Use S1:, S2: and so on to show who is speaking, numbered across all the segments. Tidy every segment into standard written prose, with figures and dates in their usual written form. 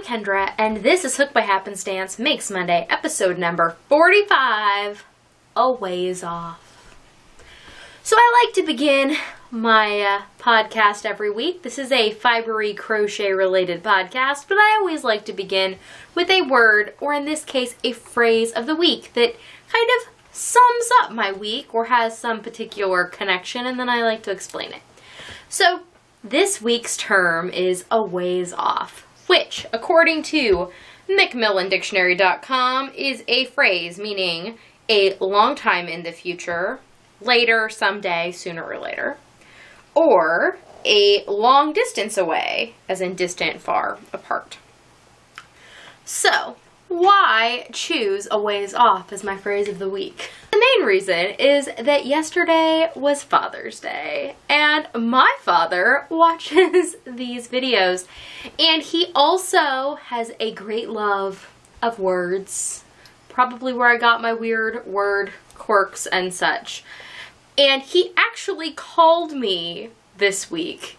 S1: Kendra, and this is Hooked by Happenstance Makes Monday, episode number 45, A Ways Off. So I like to begin my podcast every week. This is a fibery crochet related podcast, but I always like to begin with a word, or in this case, a phrase of the week that kind of sums up my week or has some particular connection, and then I like to explain it. So this week's term is a ways off, which, according to MacMillanDictionary.com, is a phrase meaning a long time in the future, later, someday, sooner or later, or a long distance away, as in distant, far apart. So, why choose a ways off as my phrase of the week? The main reason is that yesterday was Father's Day, and my father watches these videos, and he also has a great love of words, probably where I got my weird word quirks and such. And he actually called me this week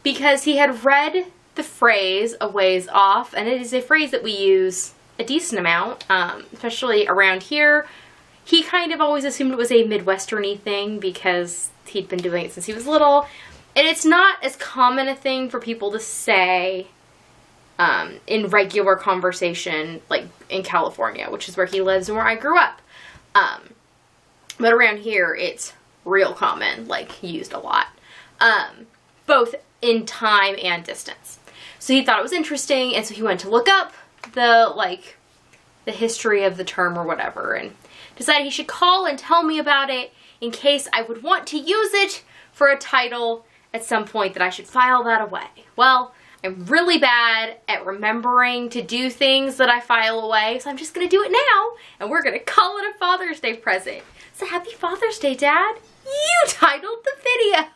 S1: because he had read the phrase a ways off, and it is a phrase that we use a decent amount, especially around here. He kind of always assumed it was a Midwestern-y thing because he'd been doing it since he was little. And it's not as common a thing for people to say in regular conversation, like in California, which is where he lives and where I grew up. But around here, it's real common, like used a lot, both in time and distance. So he thought it was interesting, and so he went to look up the history of the term or whatever, and decided he should call and tell me about it in case I would want to use it for a title at some point, that I should file that away. Well, I'm really bad at remembering to do things that I file away, so I'm just going to do it now, and we're going to call it a Father's Day present. So happy Father's Day, Dad! You titled the video!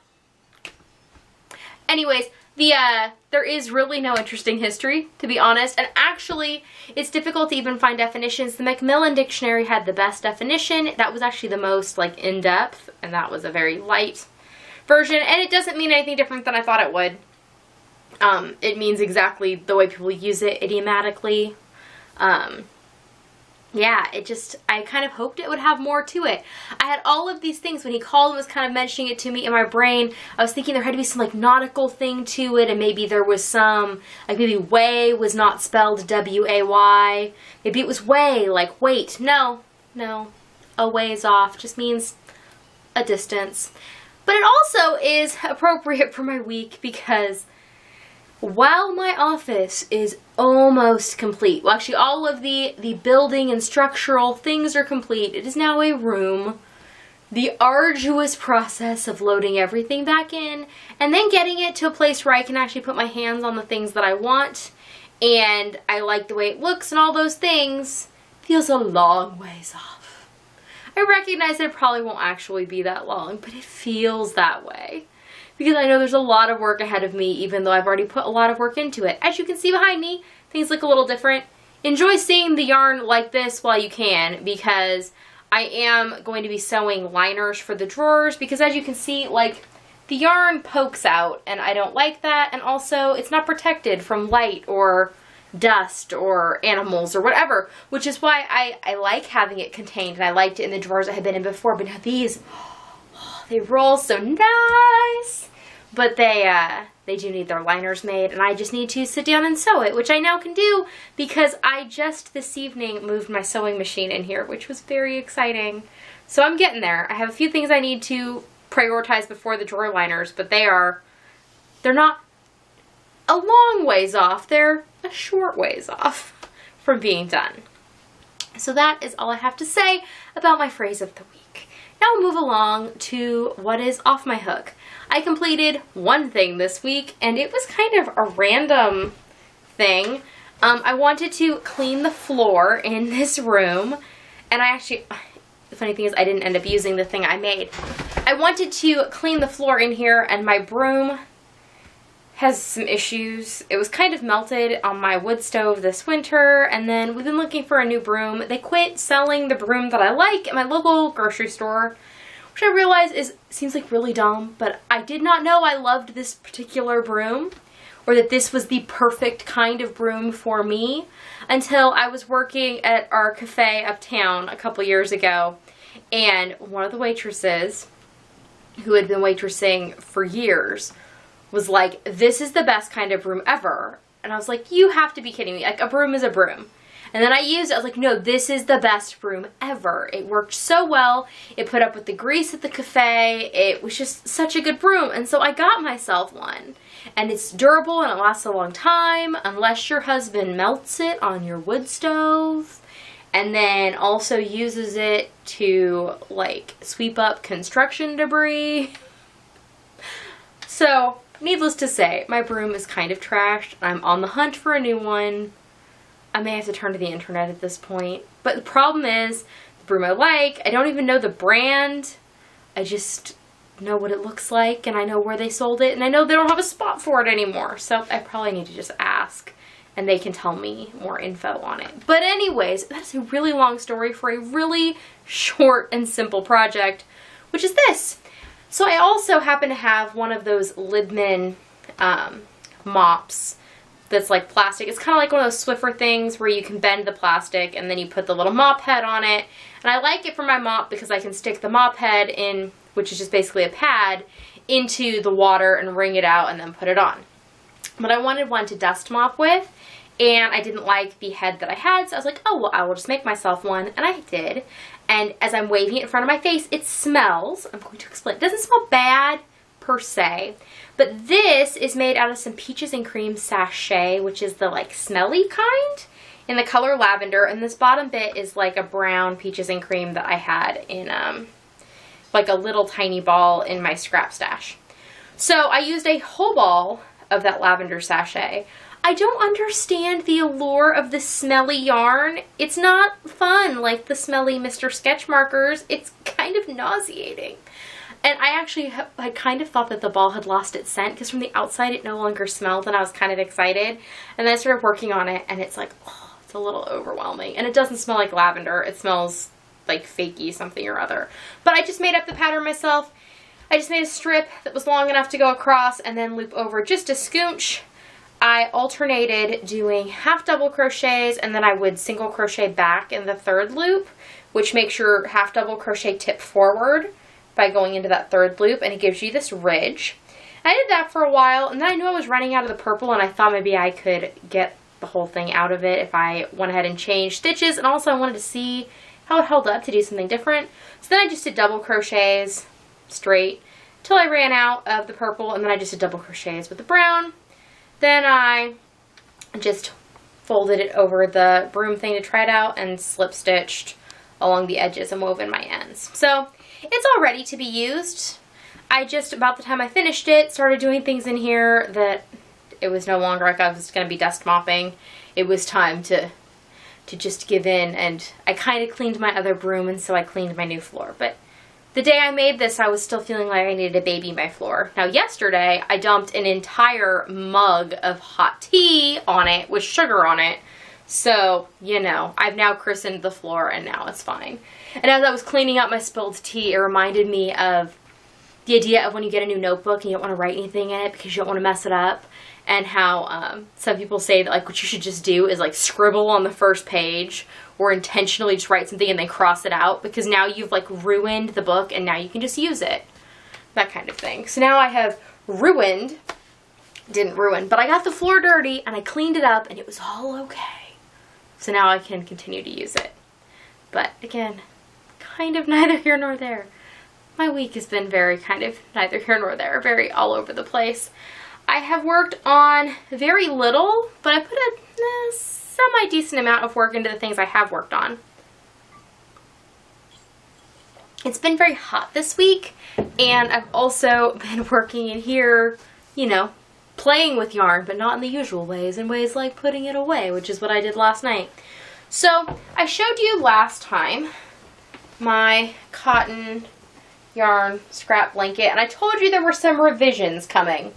S1: Anyways, there is really no interesting history, to be honest, and actually, it's difficult to even find definitions. The Macmillan Dictionary had the best definition. That was actually the most, in-depth, and that was a very light version, and it doesn't mean anything different than I thought it would. It means exactly the way people use it, idiomatically. Yeah, I kind of hoped it would have more to it. I had all of these things when he called and was kind of mentioning it to me in my brain. I was thinking there had to be some nautical thing to it, and maybe there was some, maybe way was not spelled W-A-Y. Maybe it was way, wait. No, a ways off just means a distance. But it also is appropriate for my week because while my office is almost complete, well, actually all of the building and structural things are complete, it is now a room. The arduous process of loading everything back in and then getting it to a place where I can actually put my hands on the things that I want, and I like the way it looks and all those things, feels a long ways off. I recognize that it probably won't actually be that long, but it feels that way. Because I know there's a lot of work ahead of me, even though I've already put a lot of work into it. As you can see behind me, things look a little different. Enjoy seeing the yarn like this while you can, because I am going to be sewing liners for the drawers, because as you can see, the yarn pokes out, and I don't like that, and also it's not protected from light or dust or animals or whatever, which is why I like having it contained, and I liked it in the drawers I had been in before, but now these, they roll so nice, but they do need their liners made, and I just need to sit down and sew it, which I now can do because I just this evening moved my sewing machine in here, which was very exciting. So I'm getting there. I have a few things I need to prioritize before the drawer liners, but they're not a long ways off, they're a short ways off from being done. So that is all I have to say about my phrase of the week. Now we'll move along to what is off my hook. I completed one thing this week, and it was kind of a random thing. I wanted to clean the floor in this room, and the funny thing is I didn't end up using the thing I made. I wanted to clean the floor in here, and my broom has some issues. It was kind of melted on my wood stove this winter, and then we've been looking for a new broom. They quit selling the broom that I like at my local grocery store, which I realize seems like really dumb, but I did not know I loved this particular broom. or that this was the perfect kind of broom for me until I was working at our cafe uptown a couple years ago, and one of the waitresses, who had been waitressing for years, was like, this is the best kind of broom ever. And I was like, you have to be kidding me. Like, a broom is a broom. And then I used it. I was like, no, this is the best broom ever. It worked so well. It put up with the grease at the cafe. It was just such a good broom. And so I got myself one. And it's durable and it lasts a long time, unless your husband melts it on your wood stove. And then also uses it to, like, sweep up construction debris. So, needless to say, my broom is kind of trashed. I'm on the hunt for a new one. I may have to turn to the internet at this point. But the problem is, the broom I like, I don't even know the brand. I just know what it looks like, and I know where they sold it, and I know they don't have a spot for it anymore. So I probably need to just ask, and they can tell me more info on it. But anyways, that's a really long story for a really short and simple project, which is this. So I also happen to have one of those Libman mops that's like plastic. It's kind of like one of those Swiffer things where you can bend the plastic and then you put the little mop head on it. And I like it for my mop because I can stick the mop head in, which is just basically a pad, into the water and wring it out and then put it on. But I wanted one to dust mop with, and I didn't like the head that I had, so I was like, oh, well, I will just make myself one, and I did. And as I'm waving it in front of my face, it smells. I'm going to explain. It doesn't smell bad per se, but this is made out of some peaches and cream sachet, which is the like smelly kind, in the color lavender, and this bottom bit is like a brown peaches and cream that I had in like a little tiny ball in my scrap stash. So I used a whole ball of that lavender sachet. I don't understand the allure of the smelly yarn. It's not fun like the smelly Mr. Sketch markers. It's kind of nauseating. And I actually had kind of thought that the ball had lost its scent because from the outside it no longer smelled, and I was kind of excited. And then I started working on it, and it's like, oh, it's a little overwhelming. And it doesn't smell like lavender. It smells like fakey something or other. But I just made up the pattern myself. I just made a strip that was long enough to go across and then loop over just a skoonch. I alternated doing half double crochets, and then I would single crochet back in the third loop, which makes your half double crochet tip forward by going into that third loop, and it gives you this ridge. I did that for a while, and then I knew I was running out of the purple, and I thought maybe I could get the whole thing out of it if I went ahead and changed stitches, and also I wanted to see how it held up to do something different. So then I just did double crochets straight till I ran out of the purple, and then I just did double crochets with the brown. Then I just folded it over the broom thing to try it out and slip stitched along the edges and wove in my ends. So it's all ready to be used. I just, about the time I finished it, started doing things in here that it was no longer like I was going to be dust mopping. It was time to just give in, and I kind of cleaned my other broom, and so I cleaned my new floor. But the day I made this, I was still feeling like I needed to baby my floor. Now yesterday, I dumped an entire mug of hot tea on it with sugar on it. So, you know, I've now christened the floor, and now it's fine. And as I was cleaning up my spilled tea, it reminded me of the idea of when you get a new notebook and you don't want to write anything in it because you don't want to mess it up. And how some people say that like what you should just do is like scribble on the first page or intentionally just write something and then cross it out, because now you've like ruined the book and now you can just use it. That kind of thing. So now I have didn't ruin, but I got the floor dirty and I cleaned it up and it was all okay. So now I can continue to use it. But again, kind of neither here nor there. My week has been very kind of neither here nor there, very all over the place. I have worked on very little, but I put a semi-decent amount of work into the things I have worked on. It's been very hot this week, and I've also been working in here, you know, playing with yarn, but not in the usual ways, in ways like putting it away, which is what I did last night. So, I showed you last time my cotton yarn scrap blanket, and I told you there were some revisions coming.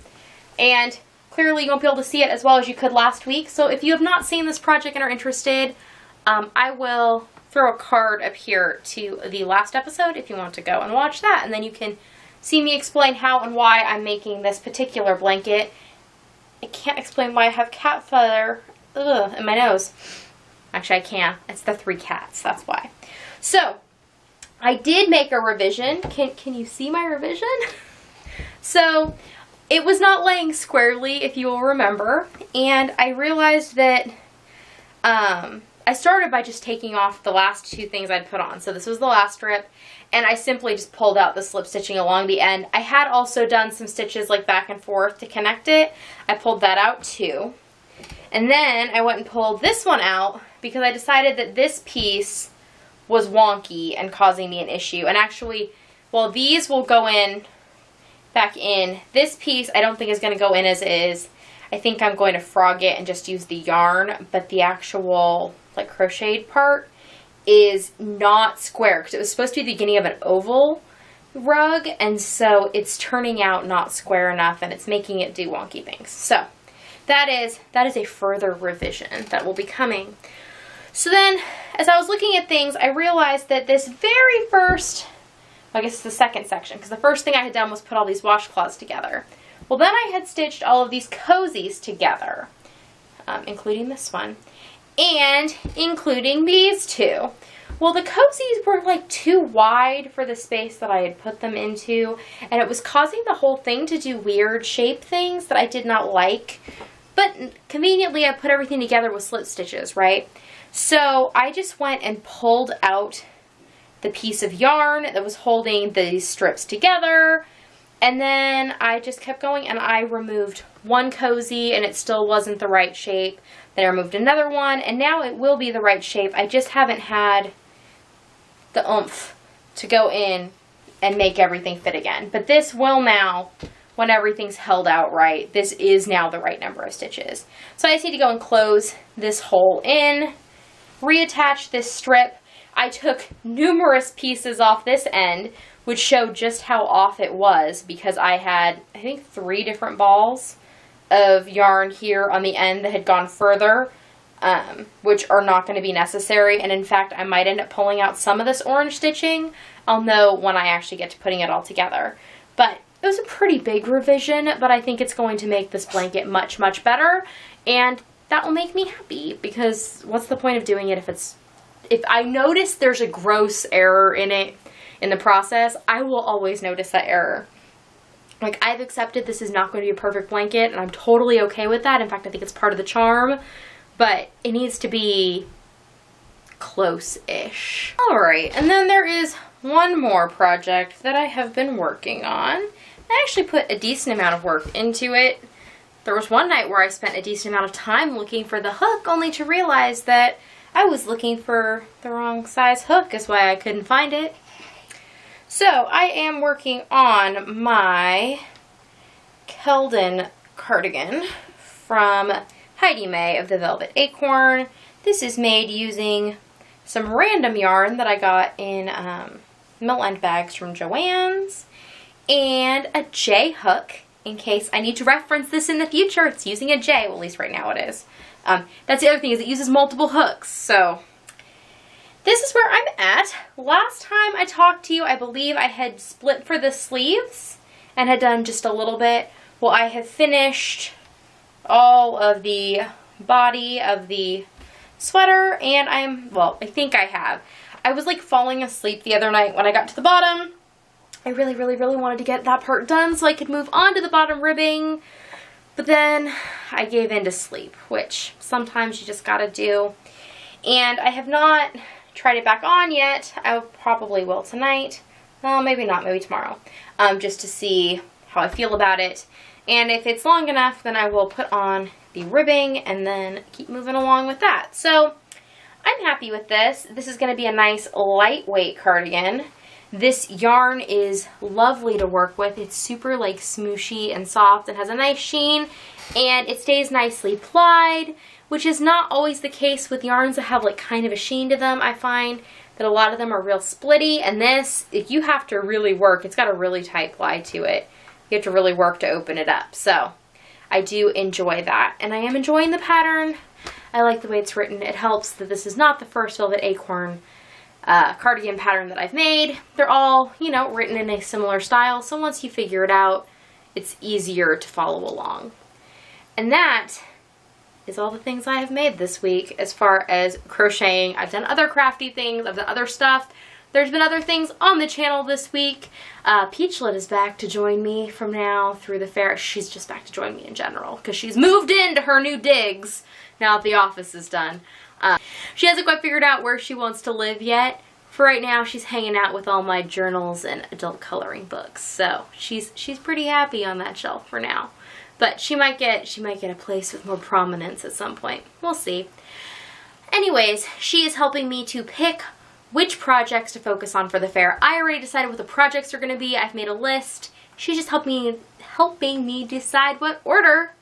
S1: And clearly you won't be able to see it as well as you could last week. So if you have not seen this project and are interested, I will throw a card up here to the last episode if you want to go and watch that. And then you can see me explain how and why I'm making this particular blanket. I can't explain why I have cat fur in my nose. Actually, I can. It's the 3 cats. That's why. So, I did make a revision. Can you see my revision? So, it was not laying squarely, if you will remember. And I realized that I started by just taking off the last 2 things I'd put on. So, this was the last strip. And I simply just pulled out the slip stitching along the end. I had also done some stitches like back and forth to connect it. I pulled that out too. And then I went and pulled this one out because I decided that this piece was wonky and causing me an issue. And actually, well, these will go in back in. This piece I don't think is going to go in as is. I think I'm going to frog it and just use the yarn, but the actual like crocheted part is not square because it was supposed to be the beginning of an oval rug, and so it's turning out not square enough and it's making it do wonky things. So that is a further revision that will be coming. So then as I was looking at things, I realized that this very first, I guess it's the second section, because the first thing I had done was put all these washcloths together. Well, then I had stitched all of these cozies together, including this one. And including these 2. Well, the cozies were like too wide for the space that I had put them into, and it was causing the whole thing to do weird shape things that I did not like. But conveniently, I put everything together with slip stitches, right? So I just went and pulled out the piece of yarn that was holding these strips together, and then I just kept going, and I removed one cozy, and it still wasn't the right shape. Then I removed another one, and now it will be the right shape. I just haven't had the oomph to go in and make everything fit again. But this will now, when everything's held out right, this is now the right number of stitches. So I just need to go and close this hole in, reattach this strip. I took numerous pieces off this end, which showed just how off it was, because I had, I think, 3 different balls of yarn here on the end that had gone further, which are not going to be necessary. And in fact, I might end up pulling out some of this orange stitching. I'll know when I actually get to putting it all together. But it was a pretty big revision, but I think it's going to make this blanket much, much better. And that will make me happy, because what's the point of doing it if I notice there's a gross error in it in the process, I will always notice that error. Like, I've accepted this is not going to be a perfect blanket, and I'm totally okay with that. In fact, I think it's part of the charm, but it needs to be close-ish. Alright, and then there is one more project that I have been working on. I actually put a decent amount of work into it. There was one night where I spent a decent amount of time looking for the hook, only to realize that I was looking for the wrong size hook, is why I couldn't find it. So, I am working on my Khaldun cardigan from Heidi May of the Velvet Acorn. This is made using some random yarn that I got in mill end bags from Joann's, and a J hook, in case I need to reference this in the future. It's using a J, well, at least right now it is. That's the other thing, is it uses multiple hooks, so this is where I'm at. Last time I talked to you, I believe I had split for the sleeves and had done just a little bit. Well, I have finished all of the body of the sweater, and I think I have. I was like falling asleep the other night when I got to the bottom. I really, really, really wanted to get that part done so I could move on to the bottom ribbing, but then I gave in to sleep, which sometimes you just gotta do. And I have not tried it back on yet. I probably will tonight. Well, maybe not, maybe tomorrow, just to see how I feel about it. And if it's long enough, then I will put on the ribbing and then keep moving along with that. So I'm happy with this. This is going to be a nice lightweight cardigan. This yarn is lovely to work with. It's super like smooshy and soft and has a nice sheen, and it stays nicely plied, which is not always the case with yarns that have like kind of a sheen to them. I find that a lot of them are real splitty, and this, if you have to really work, it's got a really tight ply to it. You have to really work to open it up. So I do enjoy that, and I am enjoying the pattern. I like the way it's written. It helps that this is not the first Velvet Acorn cardigan pattern that I've made. They're all, you know, written in a similar style, so once you figure it out, it's easier to follow along. And that is all the things I have made this week as far as crocheting. I've done other crafty things. I've done other stuff. There's been other things on the channel this week. Peachlet is back to join me from now through the fair. She's just back to join me in general because she's moved into her new digs now that the office is done. She hasn't quite figured out where she wants to live yet. For right now, she's hanging out with all my journals and adult coloring books. So she's pretty happy on that shelf for now. But she might get a place with more prominence at some point. We'll see. Anyways, she is helping me to pick which projects to focus on for the fair. I already decided what the projects are going to be. I've made a list. She's just helping me decide what order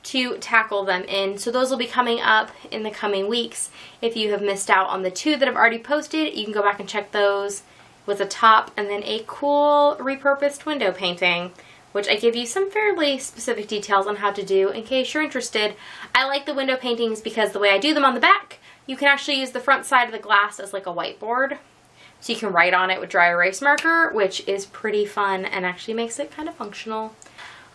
S1: to tackle them in. So those will be coming up in the coming weeks. If you have missed out on the 2 that I've already posted, you can go back and check those with a top and then a cool repurposed window painting, which I give you some fairly specific details on how to do in case you're interested. I like the window paintings because the way I do them on the back, you can actually use the front side of the glass as like a whiteboard. So you can write on it with dry erase marker, which is pretty fun and actually makes it kind of functional.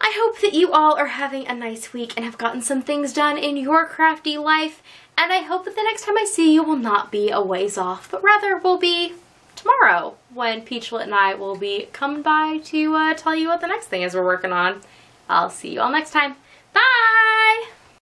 S1: I hope that you all are having a nice week and have gotten some things done in your crafty life. And I hope that the next time I see you will not be a ways off, but rather will be tomorrow when Peachlet and I will be coming by to tell you what the next thing is we're working on. I'll see you all next time. Bye!